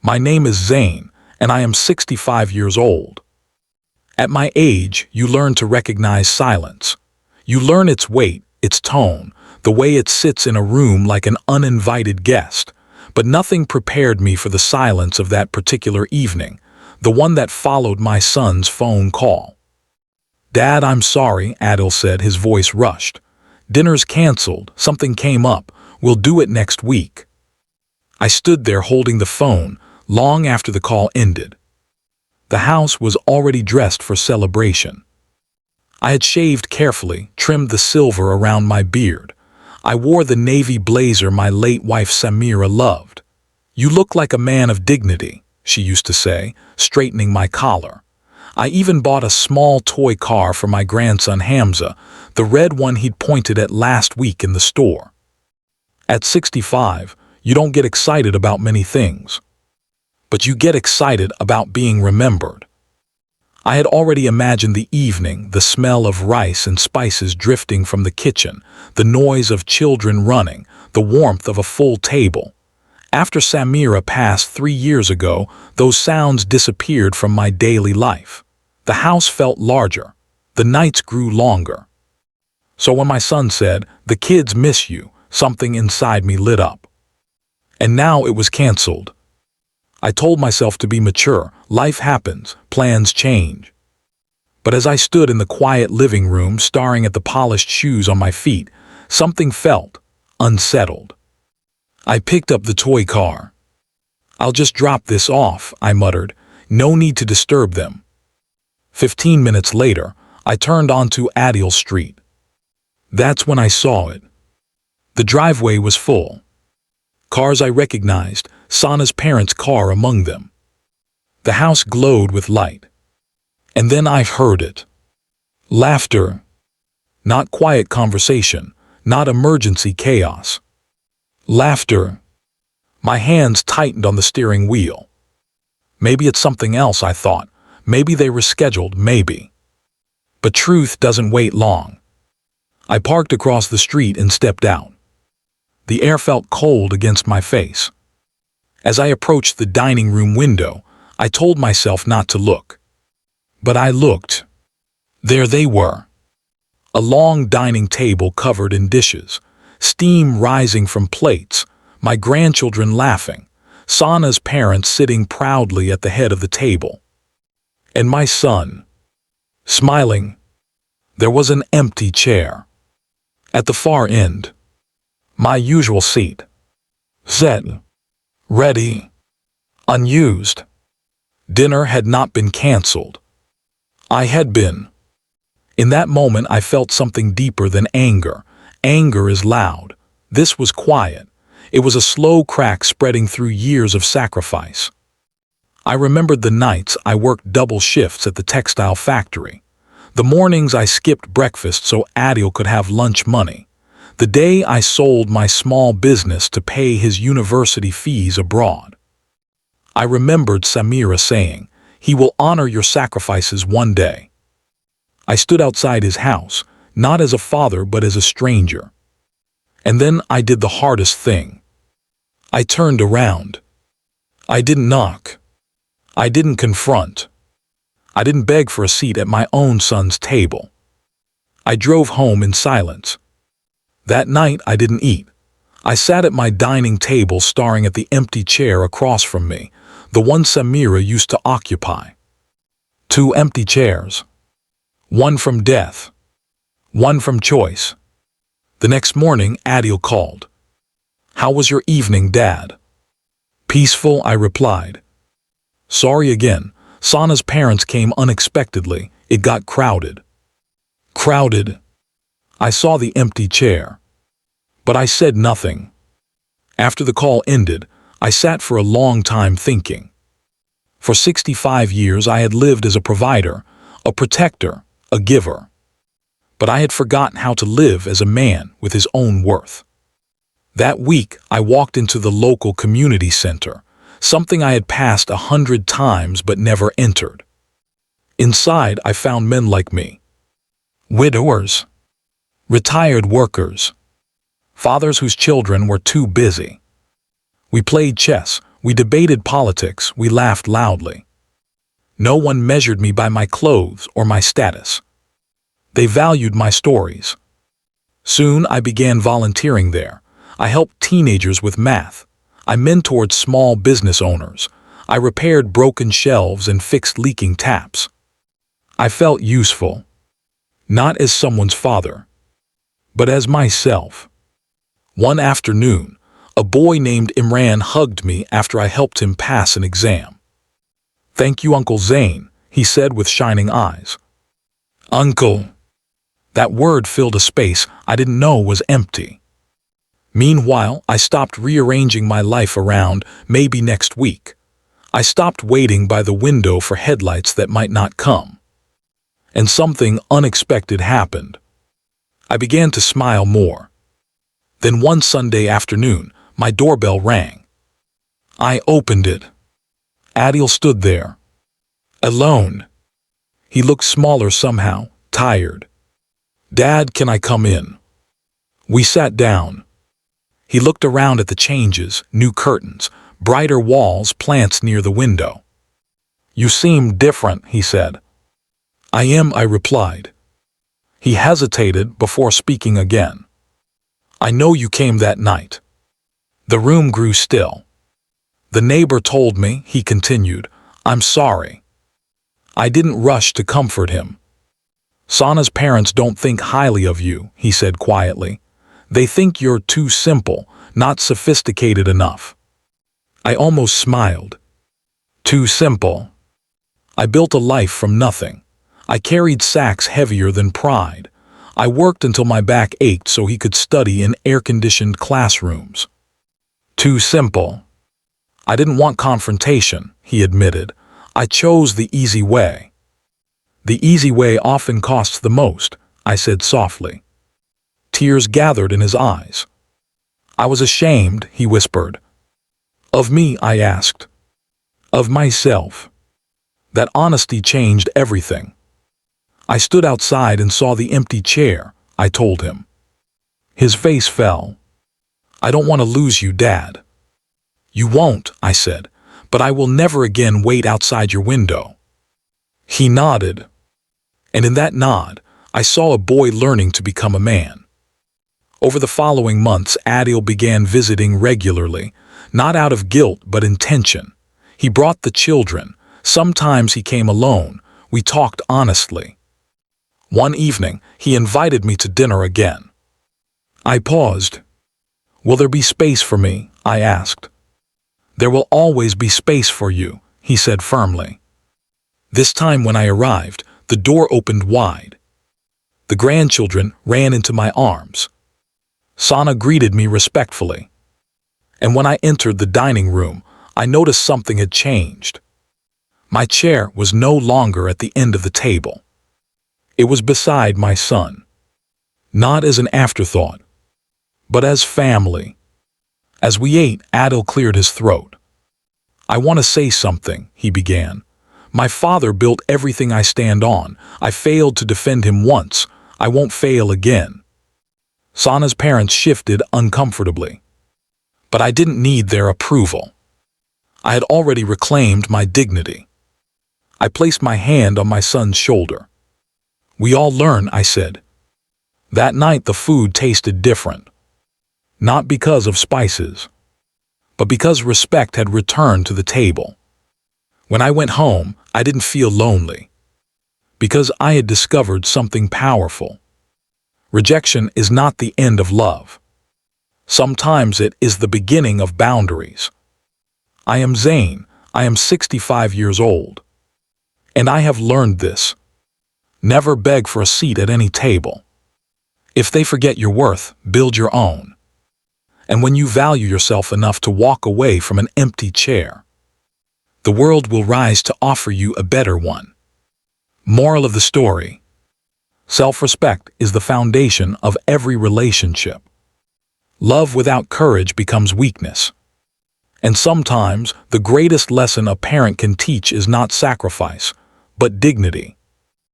My name is Zayn, and I am 65 years old. At my age, you learn to recognize silence. You learn its weight, its tone, the way it sits in a room like an uninvited guest. But nothing prepared me for the silence of that particular evening, the one that followed my son's phone call. "Dad, I'm sorry," Adil said, his voice rushed. "Dinner's canceled, something came up, we'll do it next week." I stood there holding the phone, long after the call ended. The house was already dressed for celebration. I had shaved carefully, trimmed the silver around my beard. I wore the navy blazer my late wife Samira loved. "You look like a man of dignity," she used to say, straightening my collar. I even bought a small toy car for my grandson Hamza, the red one he'd pointed at last week in the store. At 65, you don't get excited about many things, but you get excited about being remembered. I had already imagined the evening, the smell of rice and spices drifting from the kitchen, the noise of children running, the warmth of a full table. After Samira passed 3 years ago, those sounds disappeared from my daily life. The house felt larger. The nights grew longer. So when my son said, "The kids miss you," something inside me lit up. And now it was canceled. I told myself to be mature. Life happens, plans change. But as I stood in the quiet living room staring at the polished shoes on my feet, something felt unsettled. I picked up the toy car. "I'll just drop this off," I muttered. "No need to disturb them." 15 minutes later, I turned onto Adil Street. That's when I saw it. The driveway was full. Cars I recognized, Sana's parents' car among them. The house glowed with light. And then I heard it. Laughter. Not quiet conversation, not emergency chaos. Laughter. My hands tightened on the steering wheel. Maybe it's something else, I thought. Maybe they rescheduled, maybe. But truth doesn't wait long. I parked across the street and stepped out. The air felt cold against my face. As I approached the dining room window, I told myself not to look. But I looked. There they were. A long dining table covered in dishes, steam rising from plates, my grandchildren laughing, Sana's parents sitting proudly at the head of the table. And my son, smiling. There was an empty chair. At the far end, my usual seat. Set. Ready. Unused. Dinner had not been canceled. I had been. In that moment I felt something deeper than anger. Anger is loud. This was quiet. It was a slow crack spreading through years of sacrifice. I remembered the nights I worked double shifts at the textile factory. The mornings I skipped breakfast so Adil could have lunch money. The day I sold my small business to pay his university fees abroad. I remembered Samira saying, "He will honor your sacrifices one day." I stood outside his house, not as a father but as a stranger. And then I did the hardest thing. I turned around. I didn't knock. I didn't confront. I didn't beg for a seat at my own son's table. I drove home in silence. That night I didn't eat. I sat at my dining table staring at the empty chair across from me, the one Samira used to occupy. 2 empty chairs. One from death. One from choice. The next morning Adil called. "How was your evening, Dad?" "Peaceful," I replied. "Sorry again. Sana's parents came unexpectedly. It got crowded." Crowded. I saw the empty chair. But I said nothing. After the call ended, I sat for a long time thinking. For 65 years I had lived as a provider, a protector, a giver. But I had forgotten how to live as a man with his own worth. That week I walked into the local community center, something I had passed 100 times but never entered. Inside I found men like me. Widowers. Retired workers. Fathers whose children were too busy. We played chess, We debated politics, we laughed loudly. No one measured me by my clothes or my status. They valued my stories. Soon I began volunteering there. I helped teenagers with math. I mentored small business owners. I repaired broken shelves and fixed leaking taps. I felt useful. Not as someone's father, but as myself. One afternoon, a boy named Imran hugged me after I helped him pass an exam. "Thank you, Uncle Zayn," he said with shining eyes. Uncle. That word filled a space I didn't know was empty. Meanwhile, I stopped rearranging my life around maybe next week. I stopped waiting by the window for headlights that might not come. And something unexpected happened. I began to smile more. Then one Sunday afternoon, my doorbell rang. I opened it. Adil stood there. Alone. He looked smaller somehow, tired. "Dad, can I come in?" We sat down. He looked around at the changes, new curtains, brighter walls, plants near the window. "You seem different," he said. "I am," I replied. He hesitated before speaking again. "I know you came that night." The room grew still. "The neighbor told me," he continued. "I'm sorry." I didn't rush to comfort him. "Sana's parents don't think highly of you," he said quietly. "They think you're too simple, not sophisticated enough." I almost smiled. Too simple. I built a life from nothing. I carried sacks heavier than pride. I worked until my back ached so he could study in air-conditioned classrooms. Too simple. I didn't want confrontation, he admitted. I chose the easy way. The easy way often costs the most, I said softly. Tears gathered in his eyes. I was ashamed, he whispered. Of me, I asked. Of myself. That honesty changed everything. I stood outside and saw the empty chair, I told him. His face fell. I don't want to lose you, Dad. You won't, I said, but I will never again wait outside your window. He nodded. And in that nod, I saw a boy learning to become a man. Over the following months, Adil began visiting regularly, not out of guilt but intention. He brought the children. Sometimes he came alone. We talked honestly. One evening, he invited me to dinner again. I paused. Will there be space for me? I asked. There will always be space for you, he said firmly. This time when I arrived, the door opened wide. The grandchildren ran into my arms. Sana greeted me respectfully. And when I entered the dining room, I noticed something had changed. My chair was no longer at the end of the table. It was beside my son. Not as an afterthought, but as family. As we ate, Adil cleared his throat. I want to say something, he began. My father built everything I stand on. I failed to defend him once. I won't fail again. Sana's parents shifted uncomfortably. But I didn't need their approval. I had already reclaimed my dignity. I placed my hand on my son's shoulder. We all learn, I said. That night the food tasted different. Not because of spices, but because respect had returned to the table. When I went home, I didn't feel lonely. Because I had discovered something powerful. Rejection is not the end of love. Sometimes it is the beginning of boundaries. I am Zayn. I am 65 years old. And I have learned this. Never beg for a seat at any table. If they forget your worth, build your own. And when you value yourself enough to walk away from an empty chair, the world will rise to offer you a better one. Moral of the story. Self-respect is the foundation of every relationship. Love without courage becomes weakness. And sometimes the greatest lesson a parent can teach is not sacrifice, but dignity.